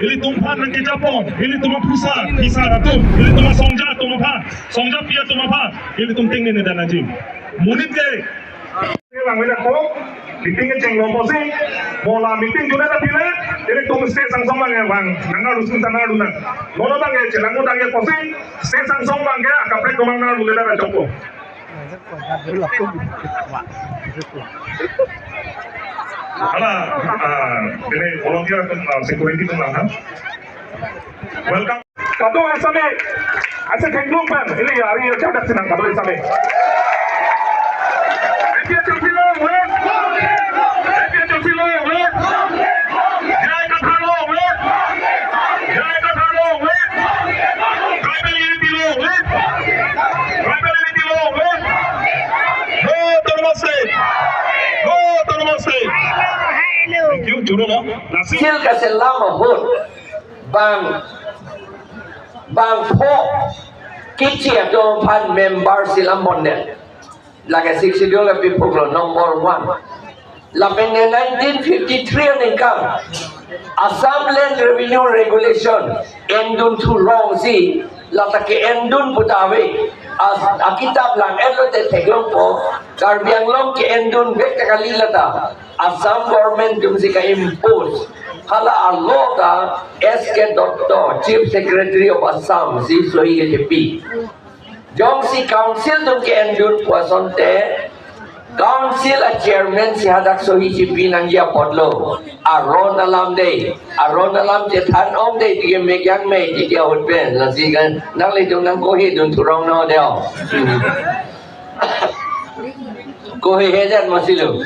Ili tumpa nang Japon, ili tuma pisa Atum, ili tuma songja pia tuma pa, ili tum ting ni dana jim. Munit ke. Lang wala ko, meeting ke jeng lompo si, bola meeting juga tak pilih, ili tum stay sang bang ya bang, nangga lusun tanah dulu. Bola bang ya, jelang udah ya posi, stay sang bang ya, kapre komang nang dulu dah Joko. Ala, ini volunteer security tu lah. Welcome. Kado asame, asa kenglong pan. Ini hari ini cakap senang kado asame. Dia terpilih, weh. Dia terpilih, weh. Jai Katalo, weh. Jai Katalo, weh. Tribal unity law, weh. Tribal unity law, weh. Go Tarabasa. Go Tarabasa. Thank you, juro na. Sil kasi lama hon bang po kichi atong pan member sila monel laga 60 dola pipuglo number 1 lapeng 1953 ning kang Assam Land Revenue Regulation endun tu long si latake endun putawe as akitab lang elo te teglong po karbiang long ke endun bek kalilata Assam government dum si ka impose hala allo ka SK Dr. Chief Secretary of Assam si Sohi HP jong si council dum ke endun po sonte council a chairman si hadak Sohi HP nang ya podlo aron alam de than om de tige mekyang me tige hotpen la si kan nang le dum nang ko he dun turong no deo ko he hedat masilo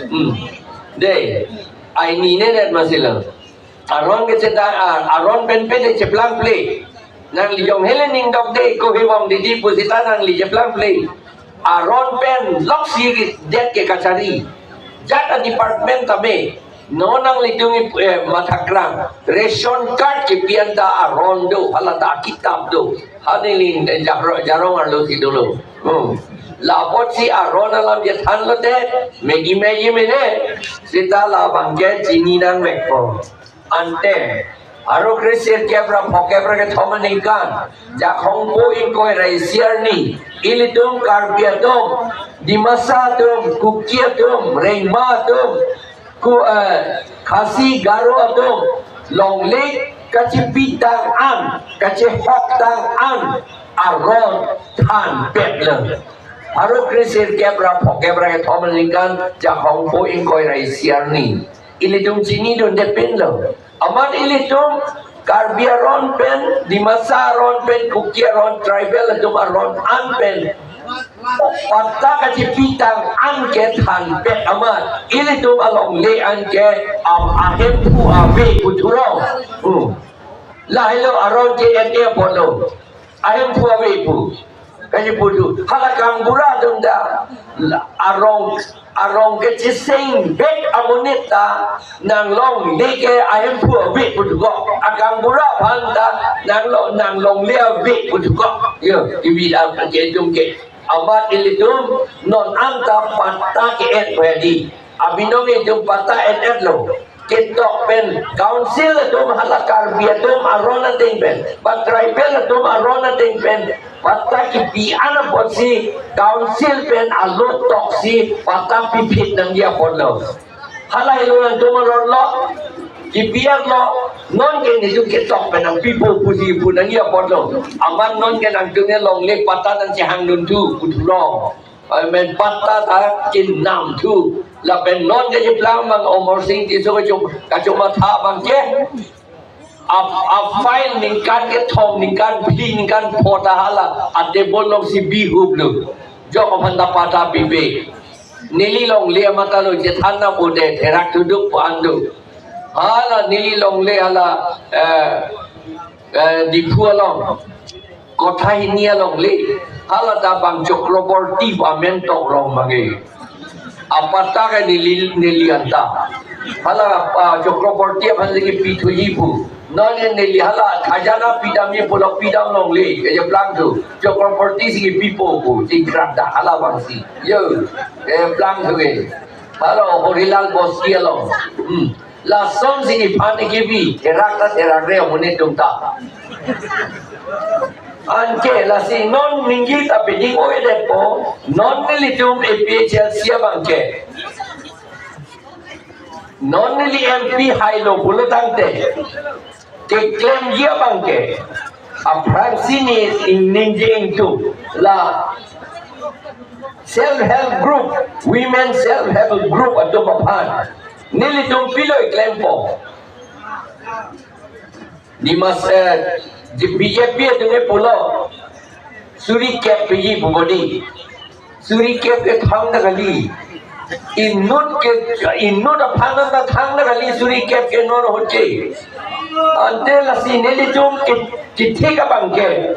de ai ni ne net masilo aron ke ceta aron pen pe de cheplang play nang li jong helening dok de ko he wong di pusita nang li cheplang play aron pen loksi det ke kacari jata department tabe nonang litung matakrang ration card ke pianta aron do halata kitab do hanilin jarong arlo si dulu lapot si aron alam je than lote megi mene sita la bangke chini nang mekko ante aro krisir kebra pokebra ke thomaningkan jakong po ingkoy raisiar ni ilitum karbiatum di masa tum kukiatum rengma tum ku khasi garo atum longlik kacipitang an kacihok an aron than petle aro krisir kebra pokebra ke thomaningkan jakong po ingkoy raisiar ni ilitum chini don depend lo aman ilitum karbiaron pen di masa ron pen kukiaron tribal atum aron an pen patta kacipitang an ke than pet aman ilitum along le an ke ahem pu ave puturo la hello aron ke ete polo ahem pu ave pu kaji putu halakang bura dunda arong ke cising bek amonita nang long leke ayam pua bek putuko akang bura panta nang long lea bek putuko yo ibi dah ke jumke amat ilitum non anta pata ke et ready abinong itu pata et lo ketok pen council atum halakar biatum arona ting pen but tribal atum arona ting pen pata ki piana posi council pen alot toksi pata pipit nang dia polo halai lo nang tumaron lo ki biar lo non ke ni ketok pen nang pipo pusi pun nang dia polo aman non ke nang tunge long le pata nang si hang dun tu putro men pata ta kin nam tu la pen non ke jeplang mang omor sing ti so ka cuma tha bang ke a file ningkan ke thong ningkan phi ningkan phota hala ate bolong si bi hub lu jo ko phanda pata bibe nili long le mata lo je thanna bode therak tuduk pandu hala nili long le hala dipualong kotha hinia long le hala ta bang chokraborty amen tok rong mage apata ka nili anta hala chokraborty aphan lagi pithu yipu non nili hala khajana pidam ye bolok pidam long le ke plang tu chokraborty si pipo ko tingkrat da hala bang si yo plang tu ke hala horilal boski along la som si phan ke bi terak re mone tumta anke la si non mingi ta pejing oe depo non nilitum APHLC bangke non nili MP hailo bulutangte ke claim dia bangke aphansini ninjing tu la self help group women self help group atau papan nilitum piloi claim po di masa di BJP dengan pulau suri cap pergi body suri cap ke thang na kali inut apang na thang na kali suri cap ke non hoche ante la si neli tum ke thika bangke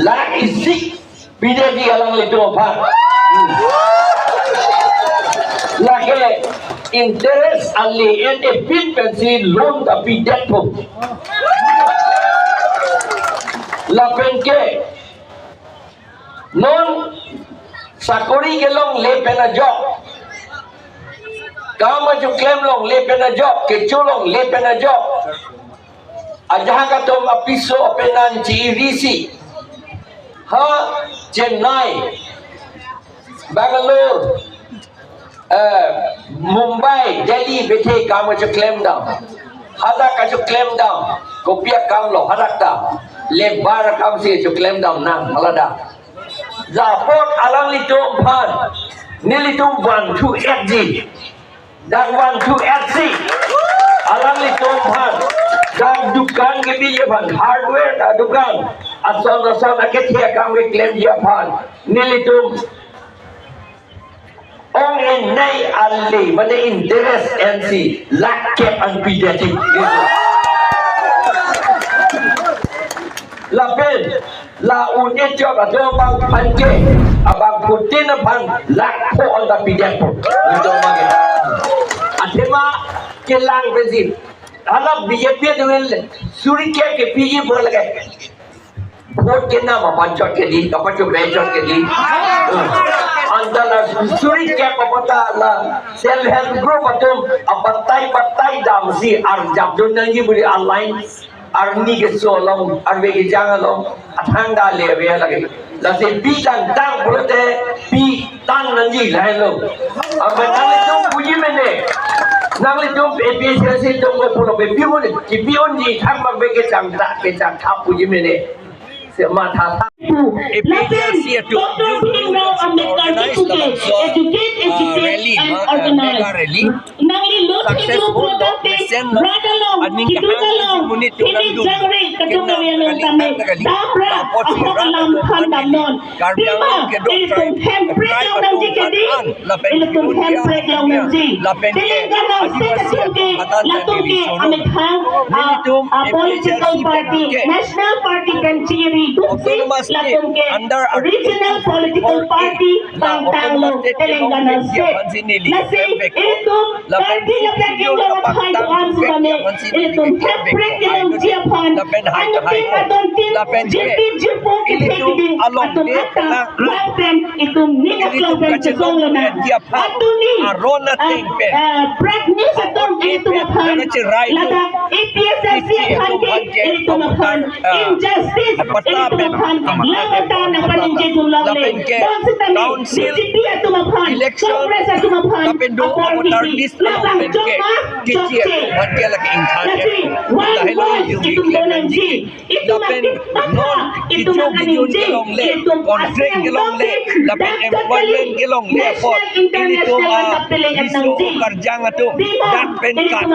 la isi BJP alang litu apa la ke interest ali and a pin pensi loan tapi debt po la penke non sakori ke long le pena job kama ju claim long le pena job ke cholong le pena job ajaha ka tom apiso penan CEVC ha Chennai Bangalore Mumbai Delhi bethe kama ju claim down hada ka ju claim down kopia kam lo harakta lebar kam si ju claim down nang malada zapot alang litum phan nilitum 128G dan 128C alang litum phan dan dukan ke biye phan hardware da dukan asal ke thia kam ke claim dia phan nilitum ong en nay ali mane interest NC lak cap an pidati lapen la unye job ado bang panje abang putin bang lakho on the pdf itu mage atema kelang bezim ala bjp dengan suri ke pg por lagai vote ke nama panchot ke di apa tu benchot ke di antara suri ke apa la self help group atum apatai dam si arjab dunia ni beri online arni ke solong arbe ke jangalong athanda lebe lagi lase pi tang pulote pi tang nanji lai lo amanale tum puji mene nangli tum APHLC tum ko pulo be pion ki pion ni thang bang be ke chang thap puji mene sema tha APHLC Atum organized the rally, mega rally, successful mission admin kahang munit tulang dun kenang kali dapat sirat karbiang kedok try patung pataan lapen kemudian lapen ke adivasi atan dan diri sorong militum APHLC National Party Kanciri autonomous state under Regional Political Party Bangtanglo Telangana State. Nasi itu parti lepas yang lawan tuan kami itu template yang siapan anu kita JP Jipo kita ini atau kata lapen itu minyak lapen sesungguhnya atau ni break news atau itu makan lada APHLC akan itu makan injustice itu makan lawan tahun akan menjadi lawan council election lapen do voter list lapen ke kecil banyak lagi insan itu donanji itu non itu bidun gelong le kontrak gelong le lapen employment gelong le for ini tu isu kerja ngatu dan penkat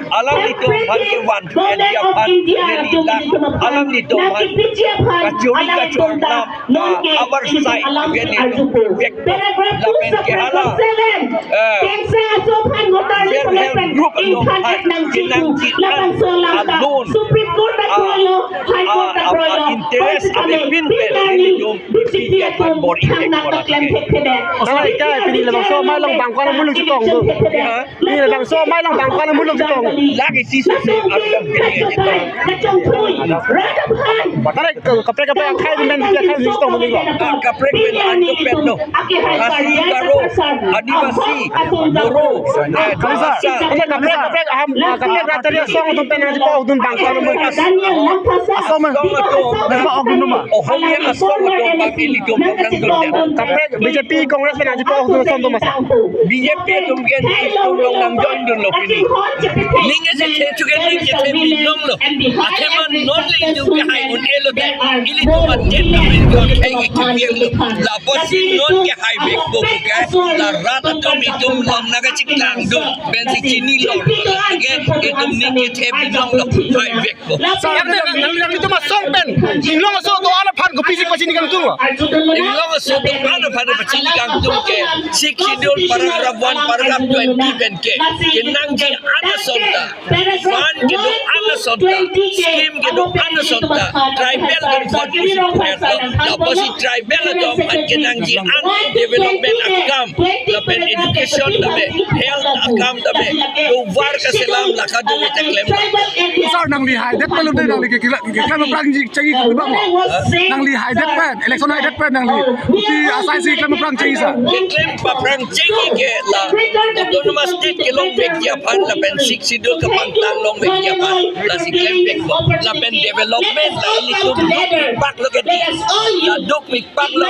alam itu bagi wan tu dia pan lelilah alam itu kacuri na our side again itu lapen ke hala group itu kinang alone interest abe pinpel ini tu dia pan bor impact Alright, kaya pili lang so may lang bangko ng mulog sitong do. Pili lang so may lang bangko ng mulog sitong. lagi sisa se agam pilih aja Bakare kapre ang kaya din dia kaya sitong mulog. kaprek ben ando pedno kasi karo adivasi boro Kalisa, ini kapre aham kapre ratari Asong Atum penang ko dun bangko ng mulog. Asong man. Napa og dun ma. oh hobi Asong Atum pagpili ko pagkang dun Kapre BJP Congress penang ko dun Asong Atum masa. BJP tum gen tulong nang join dun lo pili ninga se chetu gen ninga se bilong lo akeman non le tu ke hai un elo de ili to maten na men ko kai ki kiel lo la posi non ke hai bek bo ke la rata tum itum lam naga chiklang dun ben si chini lo ke itum ni ke the bilong lo hai bek bo Nang itu masong pen. Inlong so to ala phan ko pisik pasini kan tu. Ilong so to ano pada pachili kang tum ke sik schedule paragraph 1 paragraph 20 ben ke kinang ji ana sonta fan ke do ana sonta scheme ke do ana sonta tribal dan contribution plan la posi tribal do an kinang ji an development akam la pen education tabe health akam tabe do war ka selam la ka do te claim Sar nang lihai det pelum dei nang li ke kan perang cagi ko ba mo. Nang lihai det pen election hai det pen nang li. Uti asai si kan perang cagi sa. claim pa prang chengi ke la autonomous state ke long bek ya pan la pen sik sidul ke pantang long bek ya pan la si claim bek la pen development la ini tu pak lo ke di la duk mi pak lo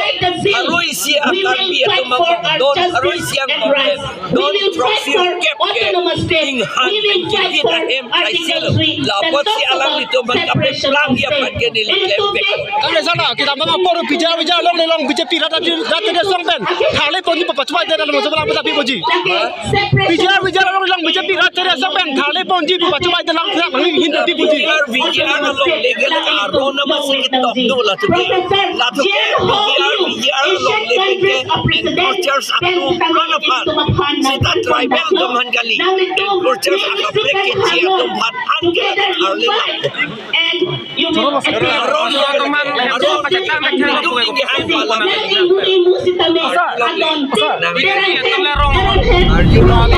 harui si akan bi atau mangkok don harui si ang konten don proxy kep ke ing han pen kiri ta em ai selo la pot si alam itu mangkape plan ya pan ke di claim bek Kami sana kita mama poru bicara long BJP ratari Asong pen. Thale pon pa pachwai de dalam sebelah apa tapi boji. Bicara long BJP ratari Asong pen. Thale pon ji pachwai de dalam mangi hindu di boji. VGR lo legal ka arona masikit top do la tu VGR lo legal ke tortures aku anapan sita tribal teman kali tortures aku break ke dia teman angke arle and you will arona teman arona ibu-ibu si tami aton Are you wrong?